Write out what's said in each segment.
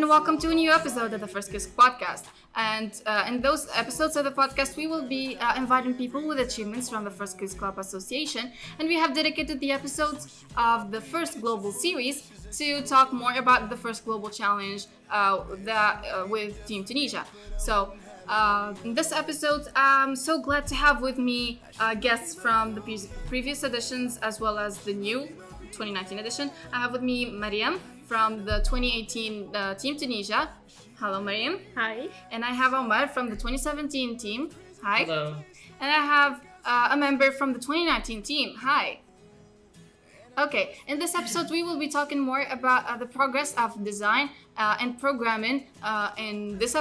and welcome to a new episode of the First Kiss podcast. And in those episodes of the podcast, we will be inviting people with achievements from the First Kiss Club Association, and we have dedicated the episodes of the first global series to talk more about the first global challenge with Team Tunisia. So. In this episode, I'm so glad to have with me guests from the previous editions as well as the new 2019 edition. I have with me Mariem from the 2018 Team Tunisia. Hello, Mariem. Hi. And I have Omar from the 2017 team. Hi. Hello. And I have a member from the 2019 team. Hi. Okay, in this episode, we will be talking more about the progress of design and programming in this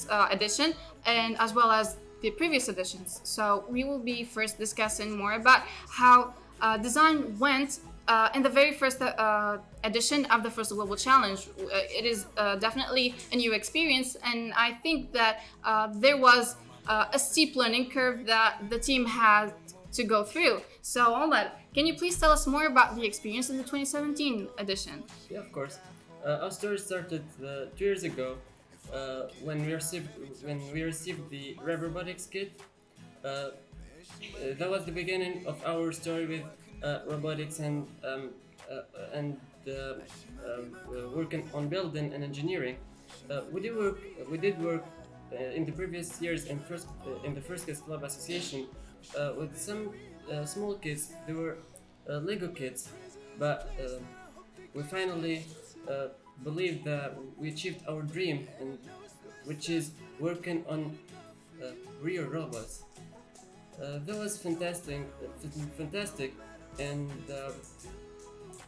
edition, and as well as the previous editions. So we will be first discussing more about how design went in the very first edition of the first global challenge. It is definitely a new experience, and I think that there was a steep learning curve that the team had to go through. So Omar, can you please tell us more about the experience in the 2017 edition? Yeah, of course. Our story started 2 years ago when we received the Rev Robotics kit. That was the beginning of our story with robotics and working on building and engineering. We did work in the previous years in the First Kiss Club Association with some small kits. They were Lego kits, but we finally believed that we achieved our dream, and which is working on real robots. That was fantastic, and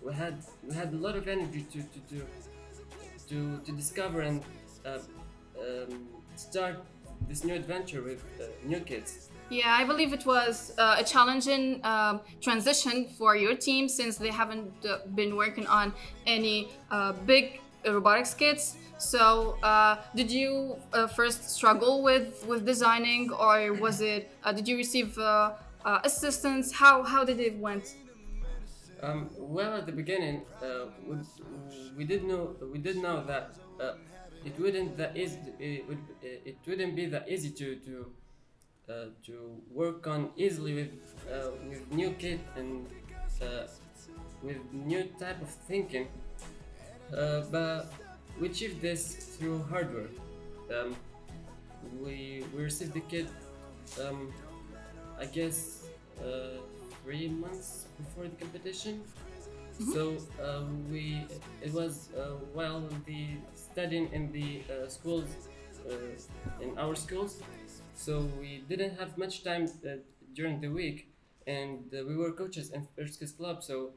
we had a lot of energy to discover and start this new adventure with new kits. Yeah, I believe it was a challenging transition for your team since they haven't been working on any big robotics kits. So did you first struggle with designing, or was it did you receive assistance? How did it went? Well, at the beginning, we did know that it wouldn't be that easy to work on easily with new kit and with new type of thinking, but we achieved this through hard work. We received the kit, I guess 3 months before the competition. Mm-hmm. So it was while the studying in the schools, in our schools. So we didn't have much time during the week, and we were coaches in First Kiss Club. So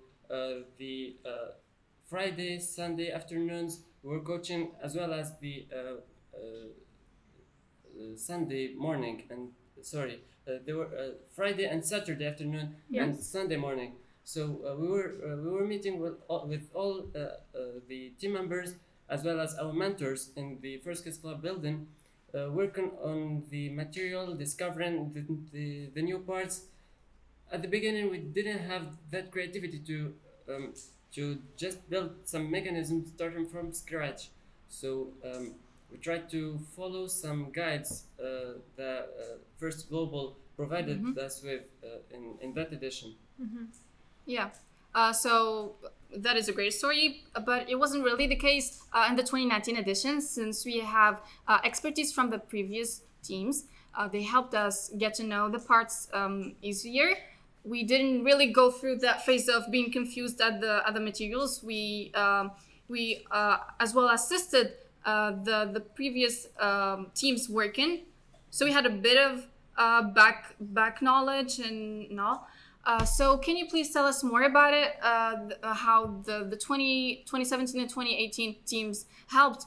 the Friday, Sunday afternoons we were coaching, as well as the Sunday morning and there were Friday and Saturday afternoon. Yes. And Sunday morning. So we were meeting with all the team members as well as our mentors in the First Kiss Club building. Working on the material, discovering the new parts. At the beginning, we didn't have that creativity to just build some mechanisms starting from scratch. So we tried to follow some guides that First Global provided mm-hmm. us with in that edition. Mm-hmm. Yeah. So that is a great story, but it wasn't really the case in the 2019 edition, since we have expertise from the previous teams. They helped us get to know the parts easier. We didn't really go through that phase of being confused at the other materials. We as well assisted the previous teams working, so we had a bit of back knowledge and all. So can you please tell us more about it, how the 2017 and 2018 teams helped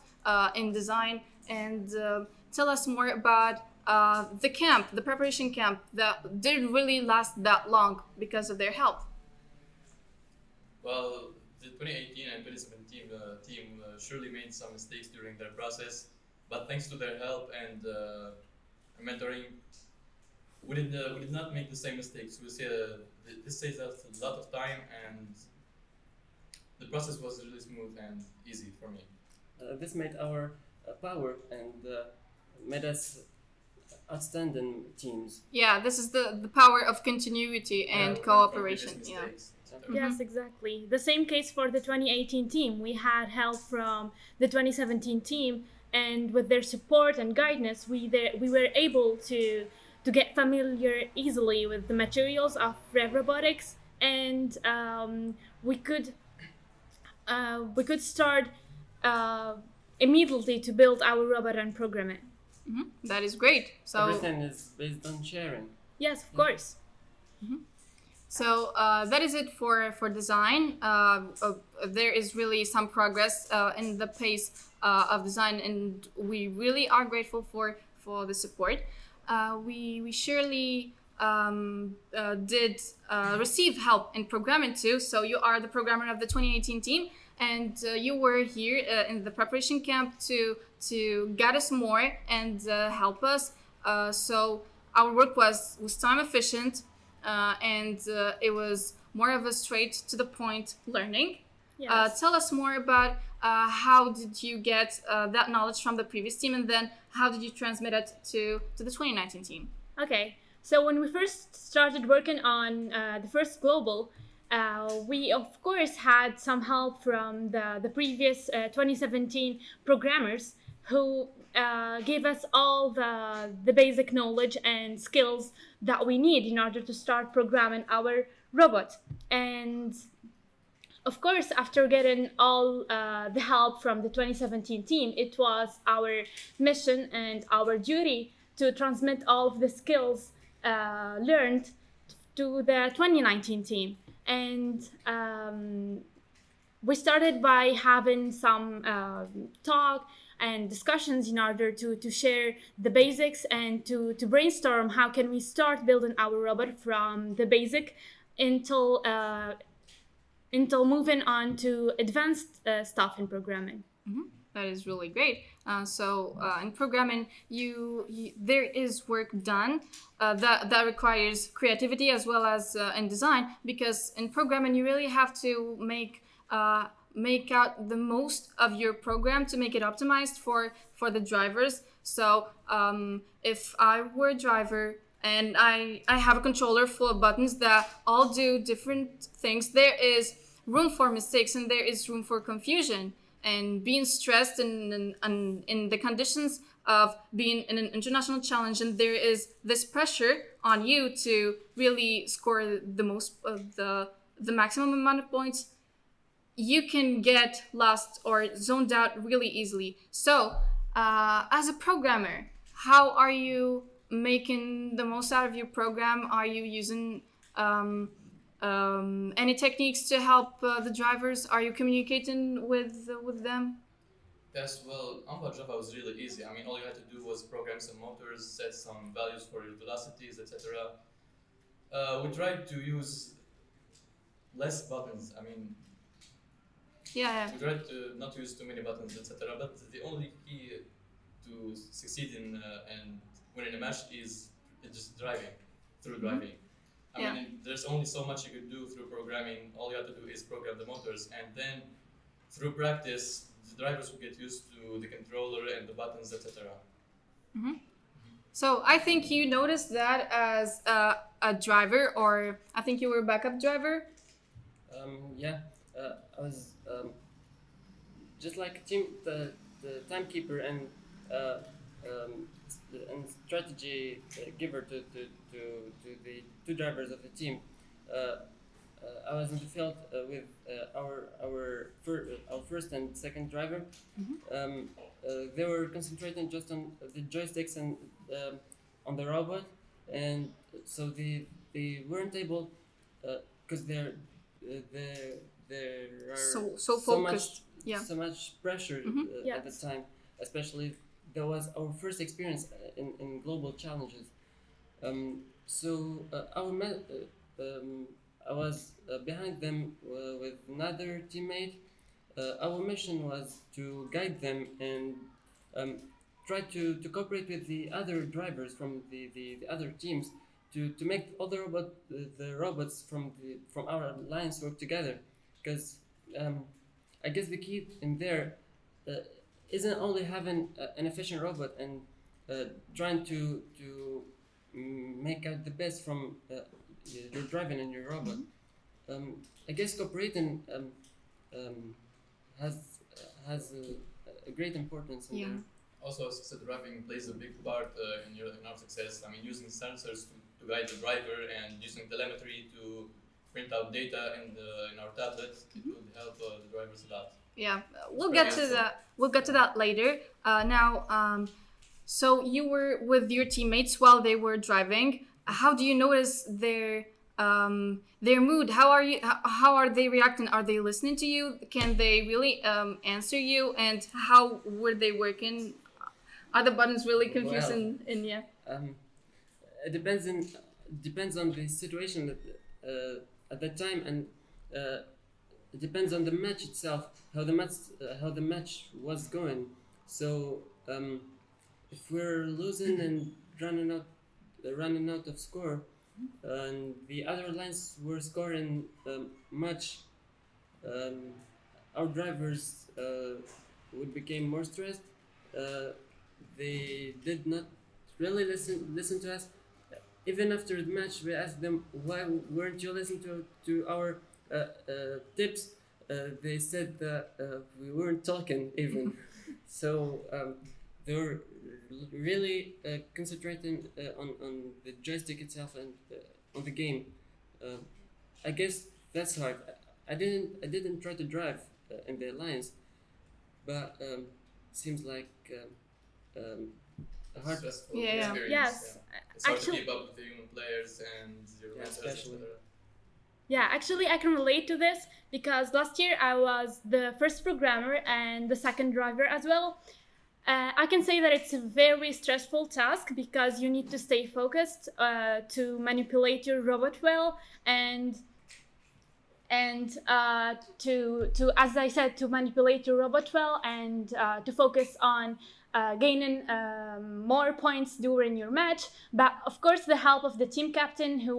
in design, and tell us more about the preparation camp that didn't really last that long because of their help? Well, the 2018 and 2017 team surely made some mistakes during their process, but thanks to their help and mentoring, we did not make the same mistakes. We see this saves us a lot of time, and the process was really smooth and easy for me. this made our power and made us outstanding teams. Yeah, this is the power of continuity and learn from cooperation. previous Yeah. mistakes, etc. Yes, exactly. The same case for the 2018 team. We had help from the 2017 team, and with their support and guidance, we were able to get familiar easily with the materials of Rev Robotics, and we could start uh, immediately to build our robot and program it. That is great. So Everything is based on sharing. Yes, of course. So that is it for design. There is really some progress in the pace of design, and we really are grateful for the support. We surely did receive help in programming too. So you are the programmer of the 2018 team, and you were here in the preparation camp to guide us more and help us. So our work was time efficient. And it was more of a straight to the point learning. Yes. Tell us more about how did you get that knowledge from the previous team, and then how did you transmit it to the 2019 team? Okay, so when we first started working on the first global, we of course had some help from the previous 2017 programmers who gave us all the basic knowledge and skills that we need in order to start programming our robot. And of course, after getting all the help from the 2017 team, it was our mission and our duty to transmit all of the skills learned to the 2019 team. And we started by having some talk and discussions in order to share the basics and to brainstorm how can we start building our robot from the basic until moving on to advanced stuff in programming. That is really great. So in programming, there is work done that requires creativity as well as in design, because in programming you really have to make out the most of your program to make it optimized for the drivers. So if I were a driver and I have a controller full of buttons that all do different things, there is room for mistakes and there is room for confusion and being stressed in the conditions of being in an international challenge, and there is this pressure on you to really score the most of the maximum amount of points. You can get lost or zoned out really easily. So, as a programmer, how are you making the most out of your program? Are you using any techniques to help the drivers? Are you communicating with them? Yes, well, Omar Java was really easy. I mean, all you had to do was program some motors, set some values for your velocities, etc. We tried to use less buttons. I mean, Yeah. we tried to not use too many buttons, etc. But the only key to succeed in and winning a match is just driving, through driving. I mean, there's only so much you could do through programming. All you have to do is program the motors, and then through practice, the drivers will get used to the controller and the buttons, etc. So I think you noticed that as a driver, or I think you were a backup driver. Yeah, I was just like the timekeeper and strategy giver to the two drivers of the team. I was in the field with our first and second driver. They were concentrating just on the joysticks and on the robot, and so they weren't able because there are So focused. so much pressure at the time, especially that was our first experience in global challenges. I was behind them with another teammate. Our mission was to guide them and try to cooperate with the other drivers from the other teams to make all the robots from our alliance work together. Because I guess the key in there isn't only having an efficient robot and trying to make out the best from your driving and your robot. I guess cooperating has a great importance in Yeah. there. Also, assisted driving plays a big part in our success. I mean, using sensors to guide the driver and using telemetry to print out data in our tablets, it would help the drivers a lot. Yeah, we'll very get to helpful. that. We'll get to that later. So you were with your teammates while they were driving. How do you notice their mood? How are they reacting? Are they listening to you? Can they really answer you? And how were they working? Are the buttons really confusing? Well, in yeah. It depends on the situation at that time, and it depends on the match itself, how the match was going. So if we're losing and running out of score, and the other lines were scoring much, our drivers would become more stressed. They did not really listen to us. Even after the match, we asked them, why weren't you listening to our tips? They said that we weren't talking even. So they were really concentrating on the joystick itself and on the game. I guess that's hard. I didn't try to drive in the alliance, but seems like a hard. Stressful Yeah, yeah. experience. Yes. Yeah. It's hard Actually- to keep up with the human players and your Yeah, mentors, especially. etc. Yeah, actually, I can relate to this because last year I was the first programmer and the second driver as well. I can say that it's a very stressful task because you need to stay focused to manipulate your robot well and to as I said, to manipulate your robot well and to focus on gaining more points during your match. But of course, the help of the team captain who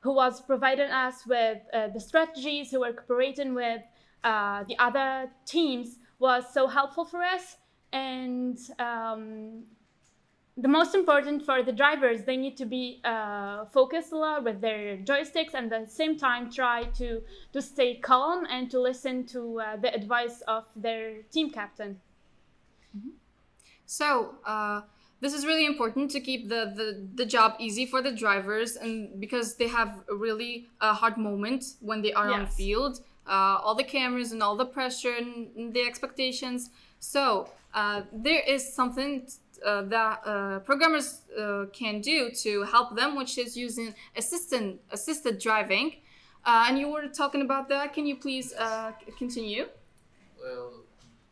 was providing us with the strategies, who were cooperating with the other teams, was so helpful for us. And the most important for the drivers, they need to be focused a lot with their joysticks and at the same time try to stay calm and to listen to the advice of their team captain. So this is really important to keep the job easy for the drivers, and because they have a really hard moment when they are on Yes. field, all the cameras and all the pressure and the expectations. So there is something that programmers can do to help them, which is using assisted driving. And you were talking about that. Can you please continue? Well,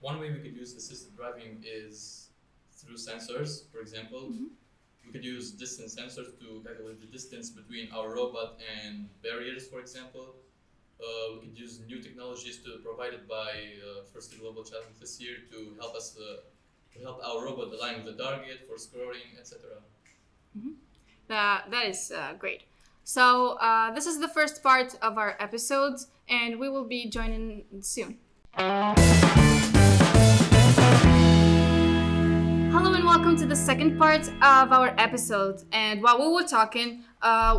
one way we could use assisted driving is through sensors. For example, we could use distance sensors to calculate the distance between our robot and barriers, for example. We could use new technologies provided by First Global Challenge this year to help us to help our robot align with the target for scoring, etc. That is great. So this is the first part of our episode, and we will be joining soon. Hello and welcome to the second part of our episode. And while we were talking,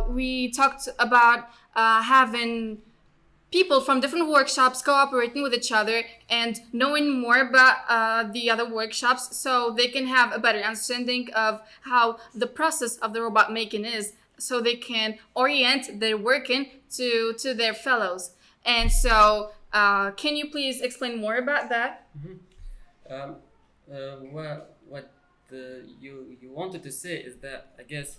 we talked about having people from different workshops cooperating with each other and knowing more about the other workshops so they can have a better understanding of how the process of the robot making is, so they can orient their working to their fellows. And so can you please explain more about that? Well, what you wanted to say is that I guess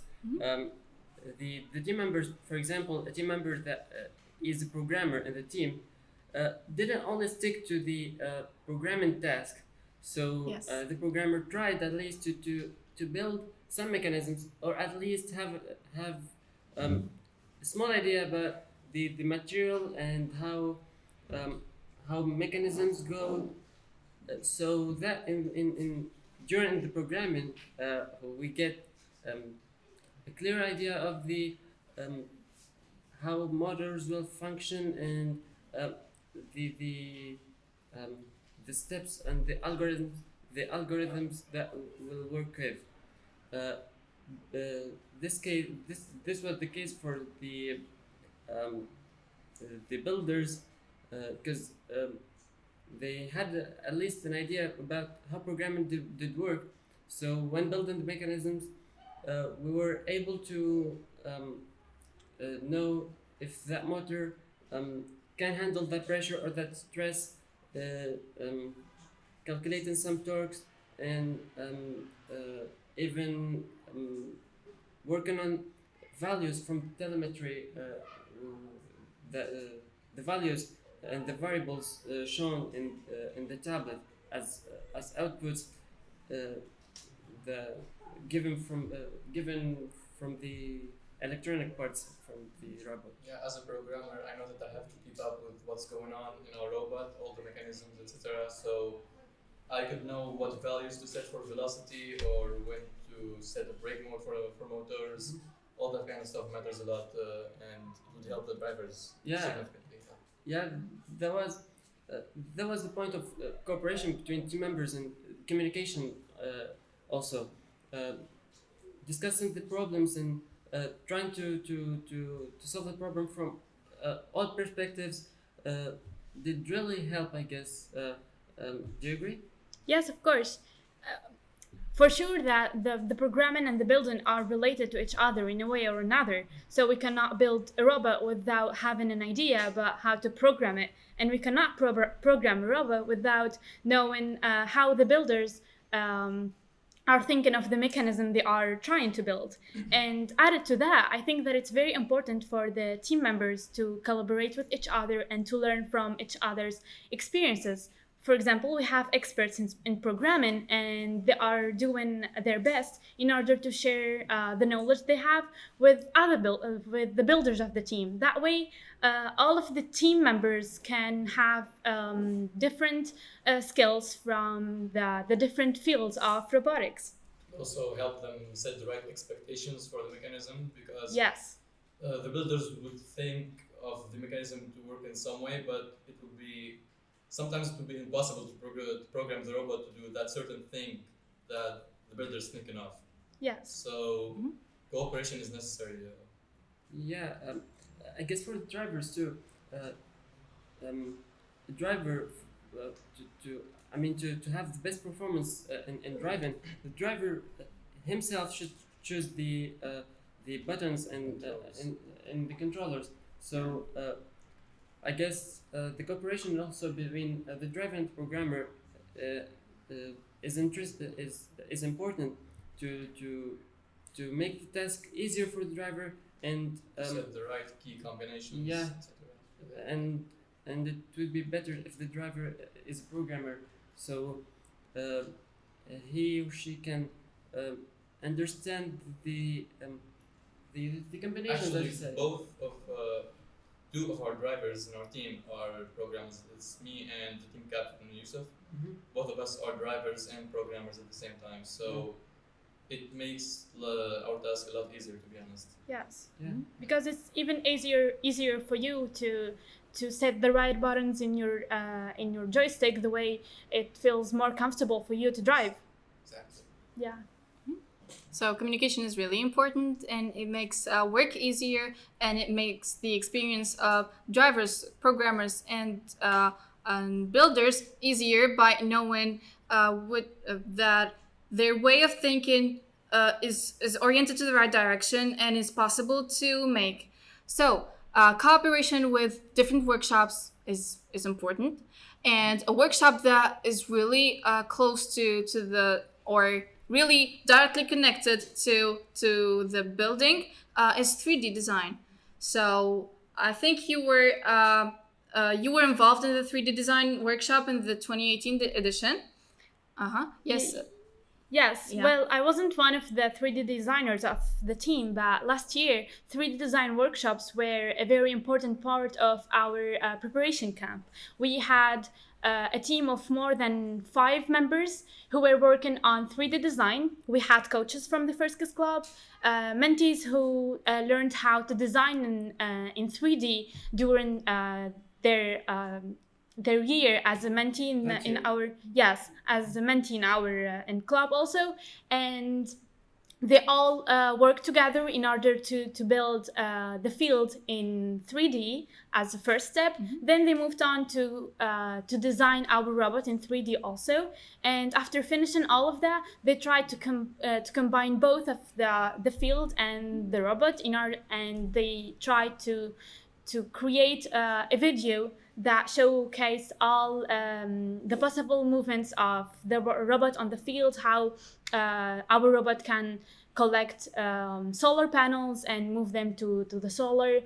the team members, for example, a team member that is a programmer in the team didn't only stick to the programming task. So Yes. the programmer tried at least to build some mechanisms, or at least have a small idea about the material and how mechanisms go. So that in during the programming we get a clear idea of the how motors will function and the steps and the algorithms the algorithms that will work with. This was the case for um, the builders, because they had at least an idea about how programming did work. So when building the mechanisms, we were able to know if that motor can handle that pressure or that stress, calculating some torques, and even working on values from telemetry, the values and the variables shown in the tablet as outputs, the given from the electronic parts from the robot. Yeah, as a programmer, I know that I have to keep up with what's going on in our robot, all the mechanisms, etc. So I could know what values to set for velocity or when to set a brake mode for motors. All that kind of stuff matters a lot, and it would help the drivers significantly. Yeah, that was the point of cooperation between team members and communication. Also, discussing the problems and trying to solve the problem from all perspectives did really help, I guess. Do you agree? Yes, of course. For sure that the programming and the building are related to each other in a way or another. So we cannot build a robot without having an idea about how to program it. And we cannot program a robot without knowing how the builders are thinking of the mechanism they are trying to build. And added to that, I think that it's very important for the team members to collaborate with each other and to learn from each other's experiences. For example, we have experts in programming, and they are doing their best in order to share the knowledge they have with with the builders of the team. That way, all of the team members can have different skills from the different fields of robotics. Also help them set the right expectations for the mechanism, because Yes. the builders would think of the mechanism to work in some way, but it would be sometimes it would be impossible to program the robot to do that certain thing that the builder is thinking of. Yes. So cooperation is necessary. Yeah, I guess for the drivers too. The driver to have the best performance in driving, the driver himself should choose the buttons and the controllers. So I guess the cooperation also between the driver and the programmer is important to make the task easier for the driver and set the right key combinations. Yeah. etc. and it would be better if the driver is a programmer, so he or she can understand the combinations. Actually, as I said. both of two of our drivers in our team are programmers. It's me and the team captain Yusuf. Mhm. Both of us are drivers and programmers at the same time. So it makes our task a lot easier, to be honest. Yes. Yeah. Because it's even easier for you to set the right buttons in your joystick the way it feels more comfortable for you to drive. Exactly. Yeah. So communication is really important, and it makes work easier, and it makes the experience of drivers, programmers, and builders easier by knowing that their way of thinking is oriented to the right direction and is possible to make. So cooperation with different workshops is important, and a workshop that is really close to the, or really directly connected to the building is 3D design. So I think you were involved in the 3D design workshop in the 2018 edition. Yes. Yes, Yeah. well, I wasn't one of the 3D designers of the team, but last year, 3D design workshops were a very important part of our preparation camp. We had a team of more than 5 members who were working on 3D design. We had coaches from the First Kiss Club, mentees who learned how to design in 3D during their their year as a mentee in our as a mentee in our in club also, and they all work together in order to build the field in 3D as a first step. Then they moved on to design our robot in 3D also. And after finishing all of that, they tried to combine both of the field and the robot and they tried to create a video that showcased all the possible movements of the robot on the field, how our robot can collect solar panels and move them to the solar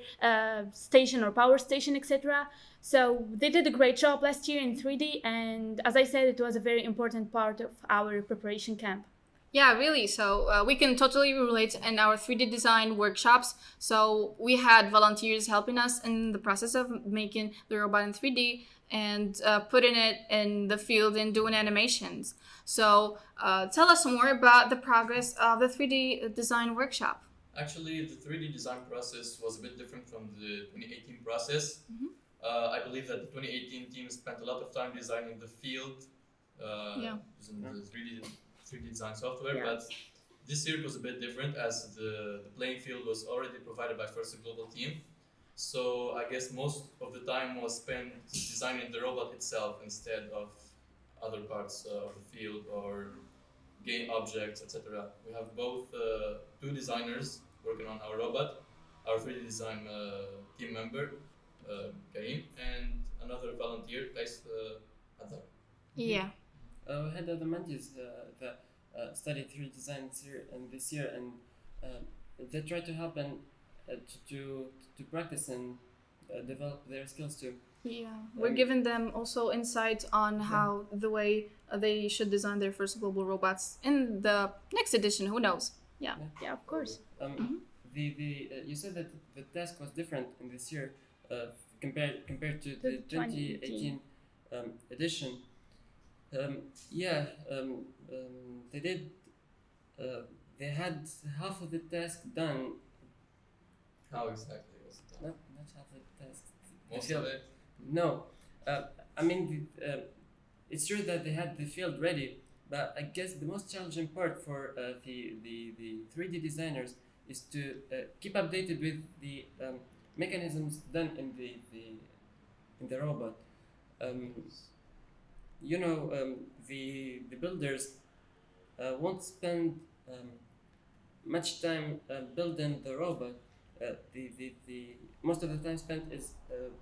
station or power station, etc. So they did a great job last year in 3D, and as I said, it was a very important part of our preparation camp. Yeah, really. So we can totally relate in our 3D design workshops. So we had volunteers helping us in the process of making the robot in 3D and putting it in the field and doing animations. So tell us more about the progress of the 3D design workshop. Actually, the 3D design process was a bit different from the 2018 process. I believe that the 2018 team spent a lot of time designing the field using the 3D design software, but this year it was a bit different as the playing field was already provided by First Global Team. So I guess most of the time was spent designing the robot itself instead of other parts of the field or game objects, etc. We have both two designers working on our robot, our 3D design team member, Karim, and another volunteer, Kais Adar. Yeah. We had other mentees that studied 3D design this year, and they try to help and to practice and develop their skills too. Yeah, we're giving them also insight on how the way they should design their first global robots in the next edition. Who knows? Yeah, of course. You said that the task was different in this year compared to the 2018 edition. They did. They had half of the task done. How exactly was it done? Not half of the task. Most of it? No. I mean, it's true that they had the field ready, but I guess the most challenging part for the 3D designers is to keep updated with the mechanisms done in the robot. The builders won't spend much time building the robot. The most of the time spent is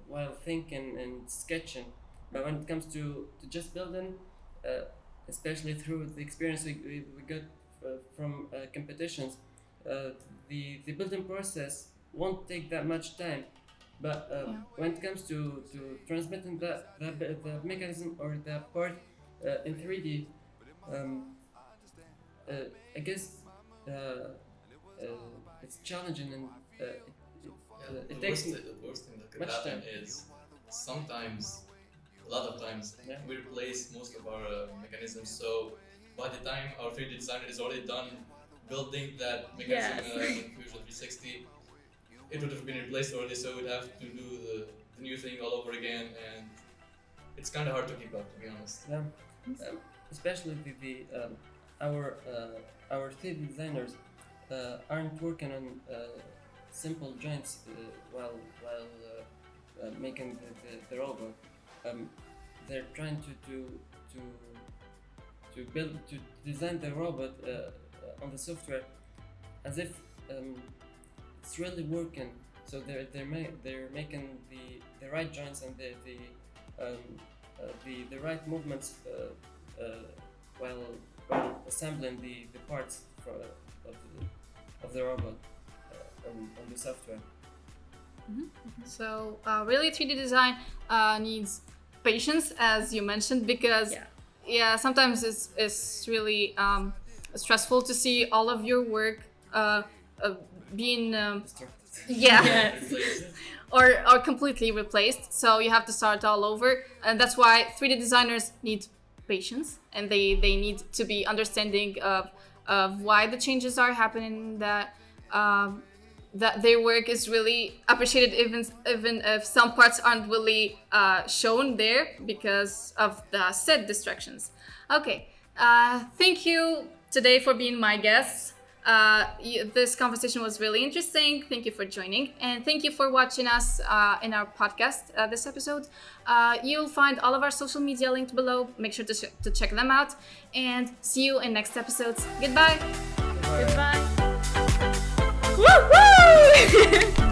while thinking and sketching. But when it comes to just building, especially through the experience we got from competitions, the building process won't take that much time. But when it comes to transmitting the mechanism or the part in 3D, I guess it's challenging and it takes the worst thing that could much happen time. is sometimes, a lot of times, we replace most of our mechanisms. So by the time our 3D designer is already done building that mechanism in Fusion 360, it would have been replaced already, so we'd have to do the new thing all over again, and it's kind of hard to keep up, to be honest. Yeah, especially our 3D designers aren't working on simple joints while making the robot. They're trying to design the robot on the software as if it's really working. So they're making the right joints and the right movements while assembling the parts of the robot on the software. So really 3D design needs patience, as you mentioned, because sometimes it's really stressful to see all of your work being or completely replaced. So you have to start all over, and that's why 3D designers need patience, and they need to be understanding of why the changes are happening, that that their work is really appreciated, even if some parts aren't really shown there because of the set distractions. Okay, thank you today for being my guest. This conversation was really interesting. Thank you for joining, and thank you for watching us in our podcast this episode. You'll find all of our social media linked below. Make sure to check them out, and see you in next episodes. Goodbye. Goodbye. Woo woo!